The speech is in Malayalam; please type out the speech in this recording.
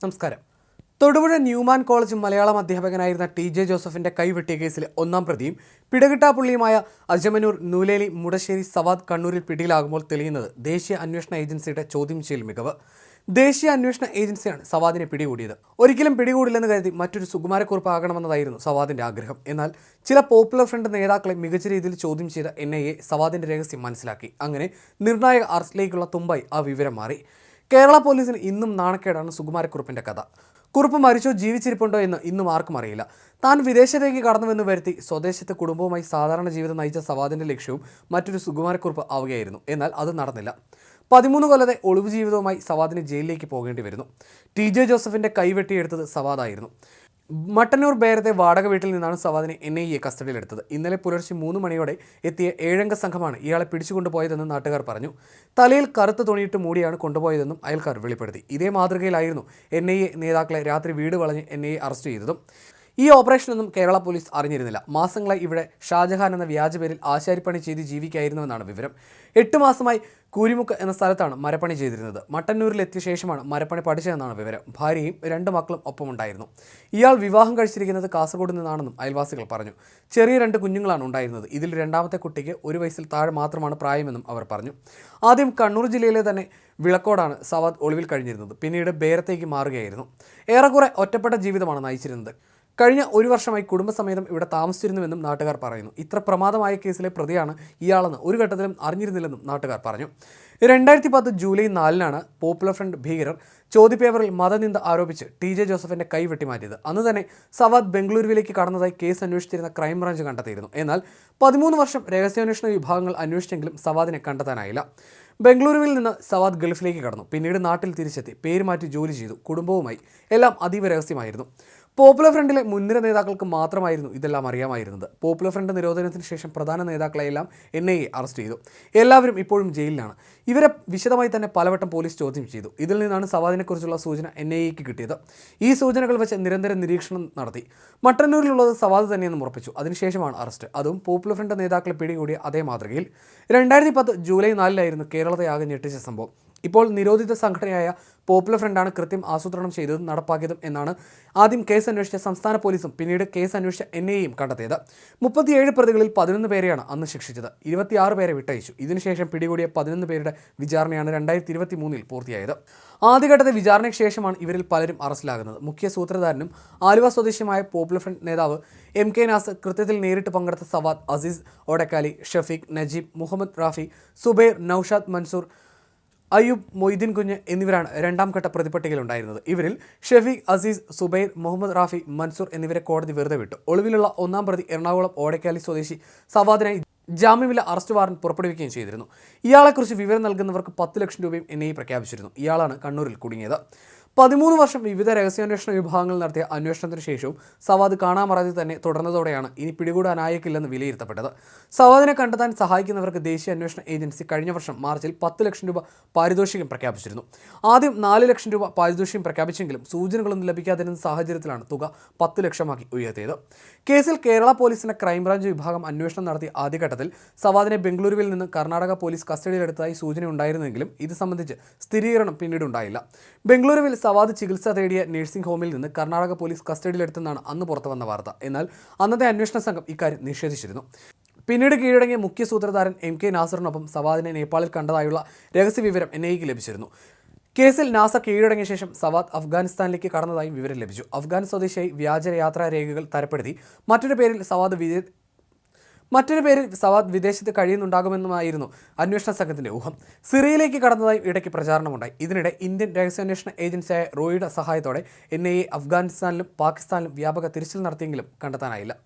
നമസ്കാരം. തൊടുപുഴ ന്യൂമാൻ കോളേജ് മലയാളം അധ്യാപകനായിരുന്ന ടി.ജെ. ജോസഫിന്റെ കൈവെട്ടിയ കേസിലെ ഒന്നാം പ്രതിയും പിടകിട്ടാപ്പുള്ളിയുമായ അജമനൂർ നൂലേലി മുടശ്ശേരി സവാദ് കണ്ണൂരിൽ പിടിയിലാകുമ്പോൾ തെളിയുന്നത് ദേശീയ അന്വേഷണ ഏജൻസിയുടെ ചോദ്യം ചെയ്യൽ മികവ്. ദേശീയ അന്വേഷണ ഏജൻസിയാണ് സവാദിനെ പിടികൂടിയത്. ഒരിക്കലും പിടികൂടില്ലെന്ന് കരുതി മറ്റൊരു സുകുമാരക്കുറിപ്പ് ആകണമെന്നതായിരുന്നു സവാദിന്റെ ആഗ്രഹം. എന്നാൽ ചില പോപ്പുലർ ഫ്രണ്ട് നേതാക്കളെ മികച്ച രീതിയിൽ ചോദ്യം ചെയ്ത NIA സവാദിന്റെ രഹസ്യം മനസ്സിലാക്കി. അങ്ങനെ നിർണായക അറസ്റ്റിലേക്കുള്ള തുമ്പായി ആ വിവരം മാറി. കേരള പോലീസിന് ഇന്നും നാണക്കേടാണ് സുകുമാരക്കുറിപ്പിന്റെ കഥ. കുറിപ്പ് മരിച്ചോ ജീവിച്ചിരിപ്പുണ്ടോ എന്ന് ഇന്നും ആർക്കും അറിയില്ല. താൻ വിദേശത്തേക്ക് കടന്നുവെന്ന് വരുത്തി സ്വദേശത്തെ കുടുംബവുമായി സാധാരണ ജീവിതം നയിച്ച സവാദിന്റെ ലക്ഷ്യവും മറ്റൊരു സുകുമാരക്കുറിപ്പ് ആവുകയായിരുന്നു. എന്നാൽ അത് നടന്നില്ല. 13 കൊല്ലത്തെ ഒളിവ് ജീവിതവുമായി സവാദിന് ജയിലിലേക്ക് പോകേണ്ടി വരുന്നു. ടി.ജെ. ജോസഫിന്റെ കൈവെട്ടിയെടുത്തത് സവാദായിരുന്നു. മട്ടന്നൂർ ബേരത്തെ വാടക വീട്ടിൽ നിന്നാണ് സവാദിനെ NIA കസ്റ്റഡിയിലെടുത്തത്. ഇന്നലെ പുലർച്ചെ 3 മണിയോടെ എത്തിയ 7 അംഗ സംഘമാണ് ഇയാളെ പിടിച്ചുകൊണ്ടുപോയതെന്ന് നാട്ടുകാർ പറഞ്ഞു. തലയിൽ കറുത്ത തുണിയിട്ട് മൂടിയാണ് കൊണ്ടുപോയതെന്നും അയൽക്കാർ വെളിപ്പെടുത്തി. ഇതേ മാതൃകയിലായിരുന്നു NIA നേതാക്കളെ രാത്രി വീട് വളഞ്ഞ് NIA അറസ്റ്റ് ചെയ്തതും. ഈ ഓപ്പറേഷനൊന്നും കേരള പോലീസ് അറിഞ്ഞിരുന്നില്ല. മാസങ്ങളായി ഇവിടെ ഷാജഹാൻ എന്ന വ്യാജപേരിൽ ആശാരിപ്പണി ചെയ്ത് ജീവിക്കായിരുന്നുവെന്നാണ് വിവരം. 8 മാസമായി കൂരിമുക്ക് എന്ന സ്ഥലത്താണ് മരപ്പണി ചെയ്തിരുന്നത്. മട്ടന്നൂരിലെത്തിയ ശേഷമാണ് മരപ്പണി പഠിച്ചതെന്നാണ് വിവരം. ഭാര്യയും 2 മക്കളും ഒപ്പമുണ്ടായിരുന്നു. ഇയാൾ വിവാഹം കഴിച്ചിരിക്കുന്നത് കാസർഗോഡ് നിന്നാണെന്നും അയൽവാസികൾ പറഞ്ഞു. ചെറിയ 2 കുഞ്ഞുങ്ങളാണ് ഉണ്ടായിരുന്നത്. ഇതിൽ രണ്ടാമത്തെ കുട്ടിക്ക് 1 വയസ്സിൽ താഴെ മാത്രമാണ് പ്രായമെന്നും അവർ പറഞ്ഞു. ആദ്യം കണ്ണൂർ ജില്ലയിലെ തന്നെ വിളക്കോടാണ് സവാദ് ഒളിവിൽ കഴിഞ്ഞിരുന്നത്. പിന്നീട് ബേരത്തേക്ക് മാറുകയായിരുന്നു. ഏറെക്കുറെ ഒറ്റപ്പെട്ട ജീവിതമാണ് നയിച്ചിരുന്നത്. കഴിഞ്ഞ 1 വർഷമായി കുടുംബസമേതം ഇവിടെ താമസിച്ചിരുന്നുവെന്നും നാട്ടുകാർ പറയുന്നു. ഇത്ര പ്രമാദമായ കേസിലെ പ്രതിയാണ് ഇയാളെന്ന് ഒരു ഘട്ടത്തിലും അറിഞ്ഞിരുന്നില്ലെന്നും നാട്ടുകാർ പറഞ്ഞു. 2010 ജൂലൈ 4-നാണ് പോപ്പുലർ ഫ്രണ്ട് ഭീകരർ ചോദ്യപേപ്പറിൽ മതനിന്ദ ആരോപിച്ച് ടി.ജെ. ജോസഫിന്റെ കൈ വെട്ടിമാറ്റിയത്. അന്ന് തന്നെ സവാദ് ബംഗളൂരുവിലേക്ക് കടന്നതായി കേസ് അന്വേഷിച്ചിരുന്ന ക്രൈംബ്രാഞ്ച് കണ്ടെത്തിയിരുന്നു. എന്നാൽ 13 വർഷം രഹസ്യാന്വേഷണ വിഭാഗങ്ങൾ അന്വേഷിച്ചെങ്കിലും സവാദിനെ കണ്ടെത്താനായില്ല. ബംഗളൂരുവിൽ നിന്ന് സവാദ് ഗൾഫിലേക്ക് കടന്നു. പിന്നീട് നാട്ടിൽ തിരിച്ചെത്തി. പേര് മാറ്റി ജോലി ചെയ്തു. കുടുംബവുമായി. എല്ലാം അതീവ രഹസ്യമായിരുന്നു. പോപ്പുലർ ഫ്രണ്ടിലെ മുൻനിര നേതാക്കൾക്ക് മാത്രമായിരുന്നു ഇതെല്ലാം അറിയാമായിരുന്നത്. പോപ്പുലർ ഫ്രണ്ട് നിരോധനത്തിന് ശേഷം പ്രധാന നേതാക്കളെയെല്ലാം NIA അറസ്റ്റ് ചെയ്തു. എല്ലാവരും ഇപ്പോഴും ജയിലിലാണ്. ഇവരെ വിശദമായി തന്നെ പലവട്ടം പോലീസ് ചോദ്യം ചെയ്തു. ഇതിൽ നിന്നാണ് സവാദിനെക്കുറിച്ചുള്ള സൂചന NIAക്ക് കിട്ടിയത്. ഈ സൂചനകൾ വെച്ച് നിരന്തരം നിരീക്ഷണം നടത്തി. മട്ടന്നൂരിലുള്ളത് സവാദ് തന്നെയെന്നും ഉറപ്പിച്ചു. അതിനുശേഷമാണ് അറസ്റ്റ്. അതും പോപ്പുലർ ഫ്രണ്ട് നേതാക്കളെ പിടികൂടിയ അതേ മാതൃകയിൽ. 2010 ജൂലൈ 4-നായിരുന്നു കേരളത്തെ ആകെ ഞെട്ടിച്ച സംഭവം. ഇപ്പോൾ നിരോധിത സംഘടനയായ പോപ്പുലർ ഫ്രണ്ടാണ് കൃത്യം ആസൂത്രണം ചെയ്തതും നടപ്പാക്കിയതും എന്നാണ് ആദ്യം കേസ് അന്വേഷിച്ച സംസ്ഥാന പോലീസും പിന്നീട് കേസ് അന്വേഷിച്ച NIAയും കണ്ടെത്തിയത്. 37 പ്രതികളിൽ 11 പേരെയാണ് അന്ന് ശിക്ഷിച്ചത്. 26 പേരെ വിട്ടയച്ചു. ഇതിനുശേഷം പിടികൂടിയ 11 പേരുടെ വിചാരണയാണ് 2023-ൽ പൂർത്തിയായത്. ആദ്യഘട്ടത്തെ വിചാരണയ്ക്ക് ശേഷമാണ് ഇവരിൽ പലരും അറസ്റ്റിലാകുന്നത്. മുഖ്യ സൂത്രധാരനും ആലുവ സ്വദേശിയുമായ പോപ്പുലർ ഫ്രണ്ട് നേതാവ് MK നാസർ, കൃത്യത്തിൽ നേരിട്ട് പങ്കെടുത്ത സവാദ്, അസീസ് ഓടക്കാലി, ഷഫീഖ്, നജീബ്, മുഹമ്മദ് റാഫി, സുബൈർ, നൌഷാദ് മൻസൂർ, അയ്യൂബ്, മൊയ്തീൻ കുഞ്ഞ് എന്നിവരാണ് 2ാം ഘട്ട പ്രതിപട്ടികയിലുണ്ടായിരുന്നത്. ഇവരിൽ ഷഫീഖ്, അസീസ്, സുബൈർ, മുഹമ്മദ് റാഫി, മൻസൂർ എന്നിവരെ കോടതി വെറുതെ വിട്ടു. ഒളിവിലുള്ള 1-ാം പ്രതി എറണാകുളം ഓടക്കാലി സ്വദേശി സവാദിനായി ജാമ്യമില്ല അറസ്റ്റ് വാറന്റ് പുറപ്പെടുവിക്കുകയും ചെയ്തിരുന്നു. ഇയാളെക്കുറിച്ച് വിവരം നൽകുന്നവർക്ക് 10 ലക്ഷം രൂപയും NIA പ്രഖ്യാപിച്ചിരുന്നു. ഇയാളാണ് കണ്ണൂരിൽ കുടുങ്ങിയത്. 13 വർഷം വിവിധ രഹസ്യാന്വേഷണ വിഭാഗങ്ങൾ നടത്തിയ അന്വേഷണത്തിന് ശേഷവും സവാദ് കാണാമറയിൽ തന്നെ തുടർന്നതോടെയാണ് ഇനി പിടികൂടാനായേക്കില്ലെന്ന് വിലയിരുത്തപ്പെട്ടത്. സവാദിനെ കണ്ടെത്താൻ സഹായിക്കുന്നവർക്ക് ദേശീയ അന്വേഷണ ഏജൻസി കഴിഞ്ഞ വർഷം മാർച്ചിൽ 10 ലക്ഷം രൂപ പാരിതോഷികം പ്രഖ്യാപിച്ചിരുന്നു. ആദ്യം 4 ലക്ഷം രൂപ പാരിതോഷികം പ്രഖ്യാപിച്ചെങ്കിലും സൂചനകളൊന്നും ലഭിക്കാതിരുന്ന സാഹചര്യത്തിലാണ് തുക 10 ലക്ഷമാക്കി ഉയർത്തിയത്. കേസിൽ കേരള പോലീസിന്റെ ക്രൈംബ്രാഞ്ച് വിഭാഗം അന്വേഷണം നടത്തിയ ആദ്യഘട്ടത്തിൽ സവാദിനെ ബംഗളൂരുവിൽ നിന്ന് കർണാടക പോലീസ് കസ്റ്റഡിയിലെടുത്തതായി സൂചന ഉണ്ടായിരുന്നെങ്കിലും ഇത് സംബന്ധിച്ച് സ്ഥിരീകരണം പിന്നീട് ഉണ്ടായില്ല. ബംഗളൂരുവിൽ സവാദ് ചികിത്സ തേടിയ നഴ്സിംഗ് ഹോമിൽ നിന്ന് കർണാടക പോലീസ് കസ്റ്റഡിയിലെടുത്തെന്നാണ് അന്ന് പുറത്തുവന്ന വാർത്ത. എന്നാൽ അന്നത്തെ അന്വേഷണ സംഘം ഇക്കാര്യം നിഷേധിച്ചിരുന്നു. പിന്നീട് കീഴടങ്ങിയ മുഖ്യ സൂത്രധാരൻ MK നാസറിനൊപ്പം സവാദിനെ നേപ്പാളിൽ കണ്ടതായുള്ള രഹസ്യവിവരം NIAക്ക് ലഭിച്ചിരുന്നു. കേസിൽ നാസർ കീഴടങ്ങിയ ശേഷം സവാദ് അഫ്ഗാനിസ്ഥാനിലേക്ക് കടന്നതായും വിവരം ലഭിച്ചു. അഫ്ഗാൻ സ്വദേശിയായി വ്യാജ യാത്രാ രേഖകൾ തരപ്പെടുത്തി മറ്റൊരു പേരിൽ സവാദ് വിദേശത്ത് കഴിയുന്നുണ്ടാകുമെന്നുമായിരുന്നു അന്വേഷണ സംഘത്തിന്റെ ഊഹം. സിറിയയിലേക്ക് കടന്നതായും ഇടയ്ക്ക് പ്രചാരണമുണ്ടായി. ഇതിനിടെ ഇന്ത്യൻ രഹസ്യാന്വേഷണ ഏജൻസിയായ റോയുടെ സഹായത്തോടെ NIA അഫ്ഗാനിസ്ഥാനിലും പാകിസ്ഥാനിലും വ്യാപക തിരച്ചിൽ നടത്തിയെങ്കിലും കണ്ടെത്താനായില്ല.